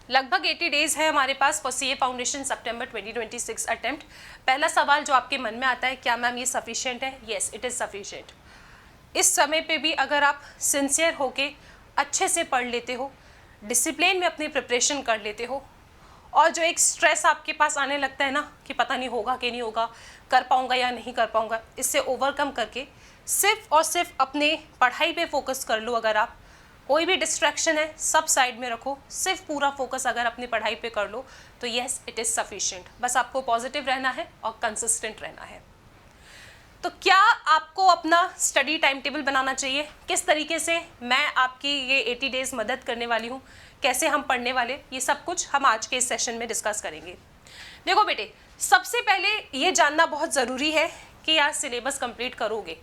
लगभग 80 डेज है हमारे पास फॉर सीए फाउंडेशन सितंबर 2026 अटेम्प्ट। पहला सवाल जो आपके मन में आता है, क्या मैम ये सफिशिएंट है? Yes, it is sufficient. इस समय पे भी अगर आप सिंसियर होके अच्छे से पढ़ लेते हो, डिसिप्लिन में अपनी प्रिपरेशन कर लेते हो, और जो एक स्ट्रेस आपके पास आने लगता है ना कि पता नहीं होगा कि नहीं होगा, कर पाऊँगा या नहीं कर पाऊँगा, इससे ओवरकम करके सिर्फ और सिर्फ अपने पढ़ाई पे फोकस कर लो। अगर आप कोई भी डिस्ट्रैक्शन है सब साइड में रखो, सिर्फ पूरा फोकस अगर अपनी पढ़ाई पे कर लो तो येस इट इज़ सफिशिएंट। बस आपको पॉजिटिव रहना है और कंसिस्टेंट रहना है। तो क्या आपको अपना स्टडी टाइम टेबल बनाना चाहिए? किस तरीके से मैं आपकी ये 80 डेज मदद करने वाली हूँ, कैसे हम पढ़ने वाले, ये सब कुछ हम आज के इस सेशन में डिस्कस करेंगे। देखो बेटे, सबसे पहले ये जानना बहुत ज़रूरी है कि यार सिलेबस कंप्लीट करोगे।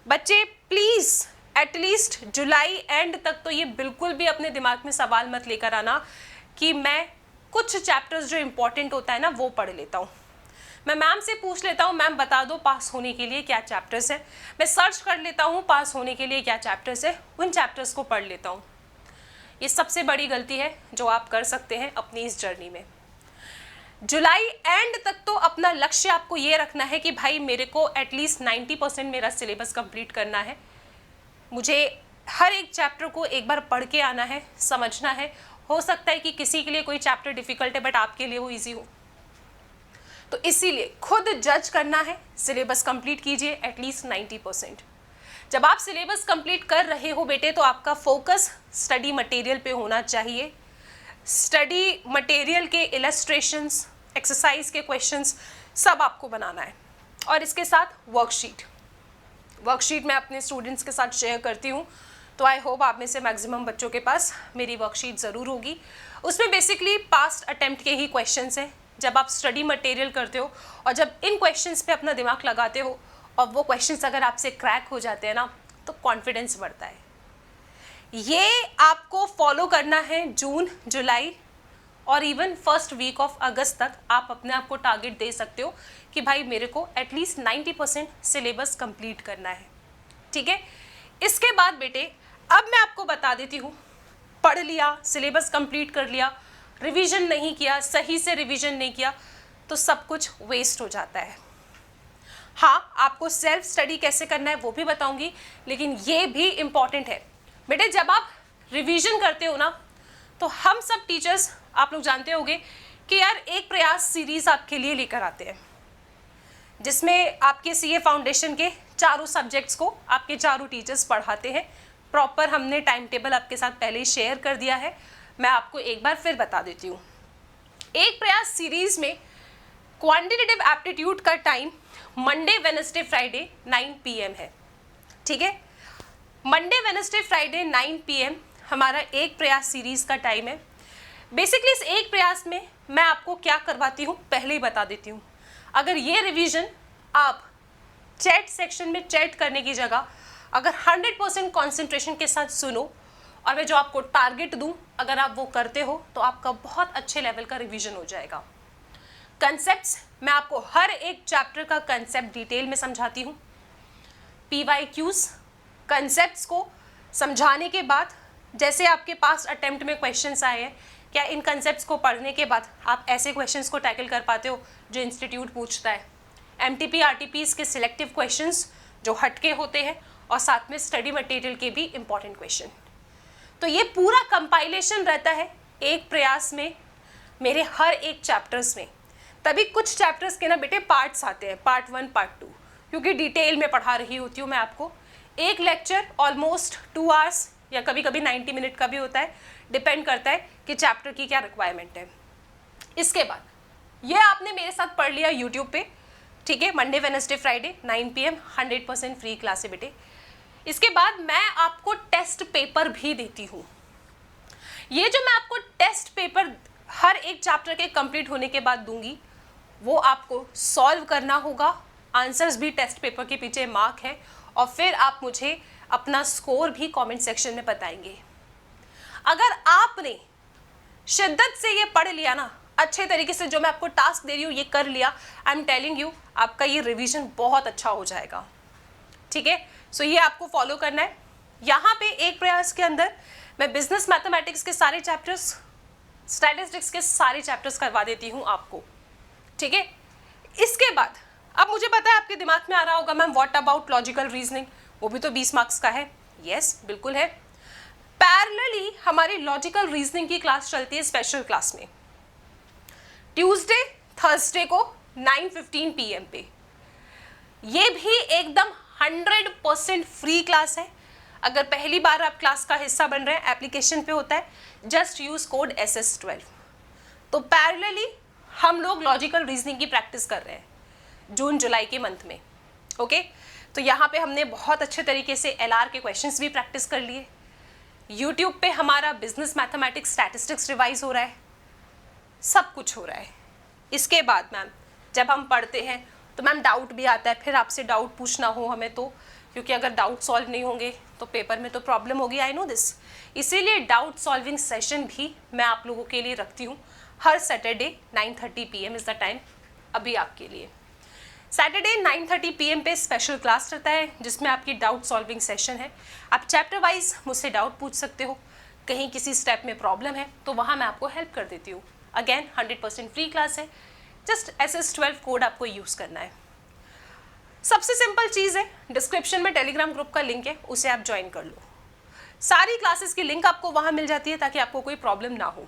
बच्चे प्लीज़ एटलीस्ट जुलाई एंड तक तो ये बिल्कुल भी अपने दिमाग में सवाल मत लेकर आना कि मैं कुछ चैप्टर्स जो इम्पोर्टेंट होता है ना वो पढ़ लेता हूँ, मैं मैम से पूछ लेता हूँ मैम बता दो पास होने के लिए क्या चैप्टर्स हैं, मैं सर्च कर लेता हूँ पास होने के लिए क्या चैप्टर्स है, उन चैप्टर्स को पढ़ लेता हूँ। ये सबसे बड़ी गलती है जो आप कर सकते हैं अपनी इस जर्नी में। जुलाई एंड तक तो अपना लक्ष्य आपको ये रखना है कि भाई मेरे को एटलीस्ट 90% मेरा सिलेबस कंप्लीट करना है, मुझे हर एक चैप्टर को एक बार पढ़ के आना है, समझना है। हो सकता है कि किसी के लिए कोई चैप्टर डिफिकल्ट है बट आपके लिए वो इजी हो, तो इसीलिए खुद जज करना है। सिलेबस कंप्लीट कीजिए एटलीस्ट 90%। जब आप सिलेबस कंप्लीट कर रहे हो बेटे तो आपका फोकस स्टडी मटेरियल पे होना चाहिए। स्टडी मटेरियल के इलस्ट्रेशंस, एक्सरसाइज के क्वेश्चंस सब आपको बनाना है, और इसके साथ वर्कशीट मैं अपने स्टूडेंट्स के साथ शेयर करती हूँ, तो आई होप आप में से मैक्सिमम बच्चों के पास मेरी वर्कशीट ज़रूर होगी। उसमें बेसिकली पास्ट अटेम्प्ट के ही क्वेश्चंस हैं। जब आप स्टडी मटेरियल करते हो और जब इन क्वेश्चंस पे अपना दिमाग लगाते हो और वो क्वेश्चंस अगर आपसे क्रैक हो जाते हैं ना तो कॉन्फिडेंस बढ़ता है। ये आपको फॉलो करना है जून, जुलाई और even first week of August तक। आप अपने आप को टारगेट दे सकते हो कि भाई मेरे को एटलीस्ट 90% सिलेबस कंप्लीट करना है, ठीक है। इसके बाद बेटे अब मैं आपको बता देती हूँ, पढ़ लिया, सिलेबस कंप्लीट कर लिया, रिवीजन नहीं किया, सही से रिवीजन नहीं किया तो सब कुछ वेस्ट हो जाता है। हाँ, आपको सेल्फ स्टडी कैसे करना है वो भी बताऊंगी, लेकिन ये भी इम्पॉर्टेंट है बेटे। जब आप रिवीजन करते हो ना तो हम सब टीचर्स, आप लोग जानते होंगे कि यार एक प्रयास सीरीज आपके लिए लेकर आते हैं, जिसमें आपके सीए फाउंडेशन के चारों सब्जेक्ट्स को आपके चारों टीचर्स पढ़ाते हैं। प्रॉपर हमने टाइम टेबल आपके साथ पहले ही शेयर कर दिया है, मैं आपको एक बार फिर बता देती हूँ। एक प्रयास सीरीज में क्वांटिटेटिव एप्टीट्यूड का time Monday, Wednesday, Friday 9 PM है, ठीक है। मंडे, वेडनेसडे, फ्राइडे 9 PM हमारा एक प्रयास सीरीज का टाइम है। बेसिकली इस एक प्रयास में मैं आपको क्या करवाती हूँ पहले ही बता देती हूँ। अगर ये रिवीजन आप चैट सेक्शन में चैट करने की जगह अगर 100% कॉन्सेंट्रेशन के साथ सुनो और मैं जो आपको टारगेट दूं अगर आप वो करते हो तो आपका बहुत अच्छे लेवल का रिवीजन हो जाएगा। कंसेप्ट्स, मैं आपको हर एक चैप्टर का कंसेप्ट डिटेल में समझाती हूँ। PYQs, कंसेप्ट्स को समझाने के बाद जैसे आपके पास अटेम्प्ट में क्वेश्चंस आए हैं, क्या इन कंसेप्ट्स को पढ़ने के बाद आप ऐसे क्वेश्चंस को टैकल कर पाते हो जो इंस्टीट्यूट पूछता है? MTP RTPs के सिलेक्टिव क्वेश्चंस जो हटके होते हैं और साथ में स्टडी मटेरियल के भी इंपॉर्टेंट क्वेश्चन। तो ये पूरा कंपाइलेशन रहता है एक प्रयास में मेरे हर एक चैप्टर्स में। तभी कुछ चैप्टर्स के ना बेटे पार्ट्स आते हैं, पार्ट 1, पार्ट 2, क्योंकि डिटेल में पढ़ा रही होती हूँ मैं आपको। एक लेक्चर ऑलमोस्ट 2 आवर्स या कभी कभी 90 मिनट का भी होता है, डिपेंड करता है कि चैप्टर की क्या रिक्वायरमेंट है। इसके बाद ये आपने मेरे साथ पढ़ लिया यूट्यूब पे, ठीक है। Monday, Wednesday, Friday 9 PM 100% free class है बेटे। इसके बाद मैं आपको टेस्ट पेपर भी देती हूँ। ये जो मैं आपको टेस्ट पेपर हर एक चैप्टर के कंप्लीट होने के बाद दूंगी वो आपको सॉल्व करना होगा, आंसर्स भी टेस्ट पेपर के पीछे मार्क है, और फिर आप मुझे अपना स्कोर भी कमेंट सेक्शन में बताएंगे। अगर आपने शिद्दत से ये पढ़ लिया ना, अच्छे तरीके से जो मैं आपको टास्क दे रही हूँ ये कर लिया, आई एम टेलिंग यू आपका ये रिवीजन बहुत अच्छा हो जाएगा, ठीक है। सो ये आपको फॉलो करना है। यहाँ पे एक प्रयास के अंदर मैं बिजनेस मैथमेटिक्स के सारे चैप्टर्स स्टैटिस्टिक्स के सारे चैप्टर्स करवा देती हूँ आपको, ठीक है। इसके बाद अब मुझे पता है आपके दिमाग में आ रहा होगा ma'am what about logical reasoning, वो भी तो 20 मार्क्स का है। यस बिल्कुल है। पैरेलली हमारी लॉजिकल रीजनिंग की क्लास चलती है स्पेशल क्लास में, ट्यूसडे थर्सडे को 9:15 PM पे। ये भी एकदम 100% फ्री क्लास है। अगर पहली बार आप क्लास का हिस्सा बन रहे हैं, एप्लीकेशन पे होता है, जस्ट यूज कोड SS12। तो पैरेलली हम लोग लॉजिकल रीजनिंग की प्रैक्टिस कर रहे हैं जून जुलाई के मंथ में, ओके। तो यहाँ पे हमने बहुत अच्छे तरीके से LR के क्वेश्चंस भी प्रैक्टिस कर लिए। यूट्यूब पे हमारा बिजनेस मैथमेटिक्स स्टैटिस्टिक्स रिवाइज हो रहा है, सब कुछ हो रहा है। इसके बाद मैम जब हम पढ़ते हैं तो मैम डाउट भी आता है, फिर आपसे डाउट पूछना हो हमें तो, क्योंकि अगर डाउट सॉल्व नहीं होंगे तो पेपर में तो प्रॉब्लम होगी, आई नो दिस। इसीलिए डाउट सॉल्विंग सेशन भी मैं आप लोगों के लिए रखती हूँ हर Saturday 9:30 PM is the time अभी आपके लिए। सैटरडे 9:30 PM पे स्पेशल क्लास रहता है जिसमें आपकी डाउट सॉल्विंग सेशन है। आप चैप्टर वाइज मुझसे डाउट पूछ सकते हो, कहीं किसी स्टेप में प्रॉब्लम है तो वहाँ मैं आपको हेल्प कर देती हूँ। अगेन 100% फ्री क्लास है, जस्ट SS12 कोड आपको यूज़ करना है। सबसे सिंपल चीज़ है, डिस्क्रिप्शन में टेलीग्राम ग्रुप का लिंक है, उसे आप ज्वाइन कर लो। सारी क्लासेस की लिंक आपको वहाँ मिल जाती है ताकि आपको कोई प्रॉब्लम ना हो।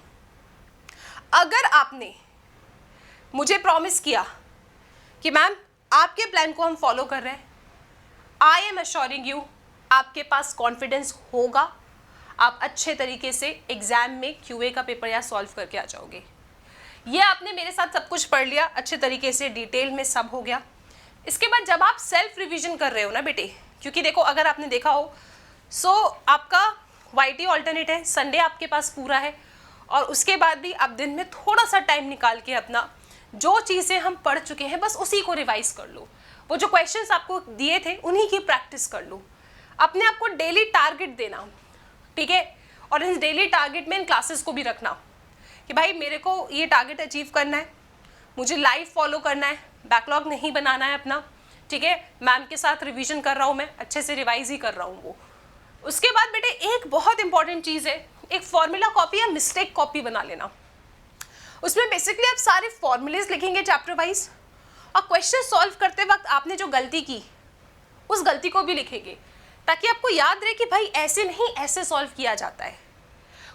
अगर आपने मुझे प्रॉमिस किया कि मैम आपके प्लान को हम फॉलो कर रहे हैं, आई एम अश्योरिंग यू आपके पास कॉन्फिडेंस होगा, आप अच्छे तरीके से एग्जाम में QA का पेपर या सॉल्व करके आ जाओगे। ये आपने मेरे साथ सब कुछ पढ़ लिया अच्छे तरीके से, डिटेल में सब हो गया। इसके बाद जब आप सेल्फ रिवीजन कर रहे हो ना बेटे, क्योंकि देखो अगर आपने देखा हो आपका YT ऑल्टरनेट है, संडे आपके पास पूरा है, और उसके बाद भी आप दिन में थोड़ा सा टाइम निकाल के अपना जो चीज़ें हम पढ़ चुके हैं बस उसी को रिवाइज कर लो। वो जो क्वेश्चंस आपको दिए थे उन्हीं की प्रैक्टिस कर लो। अपने आप को डेली टारगेट देना, ठीक है। और इन डेली टारगेट में इन क्लासेस को भी रखना कि भाई मेरे को ये टारगेट अचीव करना है, मुझे लाइव फॉलो करना है, बैकलॉग नहीं बनाना है अपना, ठीक है। मैम के साथ रिवीजन कर रहा हूँ मैं, अच्छे से रिवाइज ही कर रहा हूँ वो। उसके बाद बेटे एक बहुत इंपॉर्टेंट चीज़ है, एक फॉर्मूला कॉपी या मिस्टेक कॉपी बना लेना। उसमें बेसिकली आप सारे फॉर्मूलेज लिखेंगे चैप्टर वाइज, और क्वेश्चन सॉल्व करते वक्त आपने जो गलती की उस गलती को भी लिखेंगे, ताकि आपको याद रहे कि भाई ऐसे नहीं ऐसे सॉल्व किया जाता है।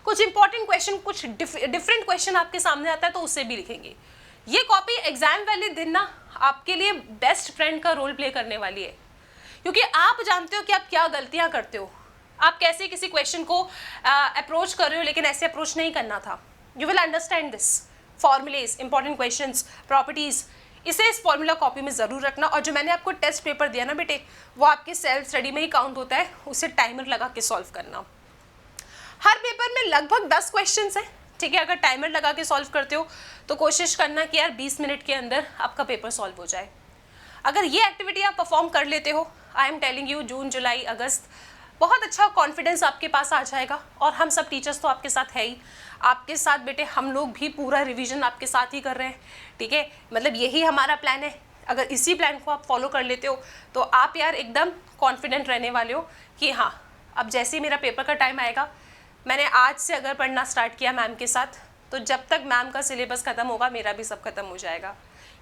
कुछ इंपॉर्टेंट क्वेश्चन, कुछ डिफरेंट क्वेश्चन आपके सामने आता है तो उससे भी लिखेंगे। ये कॉपी एग्जाम वाले दिन ना आपके लिए बेस्ट फ्रेंड का रोल प्ले करने वाली है, क्योंकि आप जानते हो कि आप क्या गलतियां करते हो, आप कैसे किसी क्वेश्चन को अप्रोच कर रहे हो, लेकिन ऐसे अप्रोच नहीं करना था। You will understand this formulas, important questions, properties, इसे इस फॉर्मूला कॉपी में ज़रूर रखना। और जो मैंने आपको टेस्ट पेपर दिया ना बेटे, वो आपके सेल्फ स्टडी में ही काउंट होता है, उसे टाइमर लगा के सॉल्व करना। हर पेपर में लगभग 10 क्वेश्चन है, ठीक है। अगर टाइमर लगा के सॉल्व करते हो तो कोशिश करना कि यार 20 मिनट के अंदर आपका पेपर सॉल्व हो जाए। अगर ये एक्टिविटी आप परफॉर्म कर लेते हो, आई एम टेलिंग यू, जून जुलाई अगस्त बहुत अच्छा कॉन्फिडेंस आपके पास आ जाएगा। और हम सब टीचर्स तो आपके साथ है ही, आपके साथ बेटे हम लोग भी पूरा रिवीजन आपके साथ ही कर रहे हैं, ठीक है। मतलब यही हमारा प्लान है। अगर इसी प्लान को आप फॉलो कर लेते हो तो आप यार एकदम कॉन्फिडेंट रहने वाले हो कि हाँ अब जैसे ही मेरा पेपर का टाइम आएगा, मैंने आज से अगर पढ़ना स्टार्ट किया मैम के साथ, तो जब तक मैम का सिलेबस ख़त्म होगा मेरा भी सब खत्म हो जाएगा।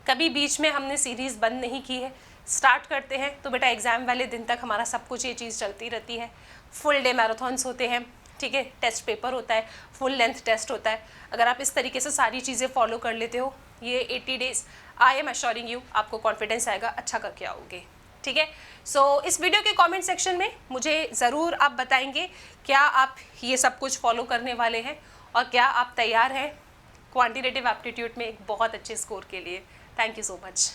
कभी बीच में हमने सीरीज़ बंद नहीं की है, स्टार्ट करते हैं तो बेटा एग्ज़ाम वाले दिन तक हमारा सब कुछ ये चीज़ चलती रहती है। फुल डे मैराथन्स होते हैं, ठीक है, टेस्ट पेपर होता है, फुल लेंथ टेस्ट होता है। अगर आप इस तरीके से सारी चीज़ें फॉलो कर लेते हो, ये 80 days I am assuring you आपको कॉन्फिडेंस आएगा, अच्छा करके आओगे, ठीक है। सो इस वीडियो के कमेंट सेक्शन में मुझे ज़रूर आप बताएंगे क्या आप ये सब कुछ फॉलो करने वाले हैं और क्या आप तैयार हैं क्वांटिटेटिव एप्टीट्यूड में एक बहुत अच्छे स्कोर के लिए। Thank you so much.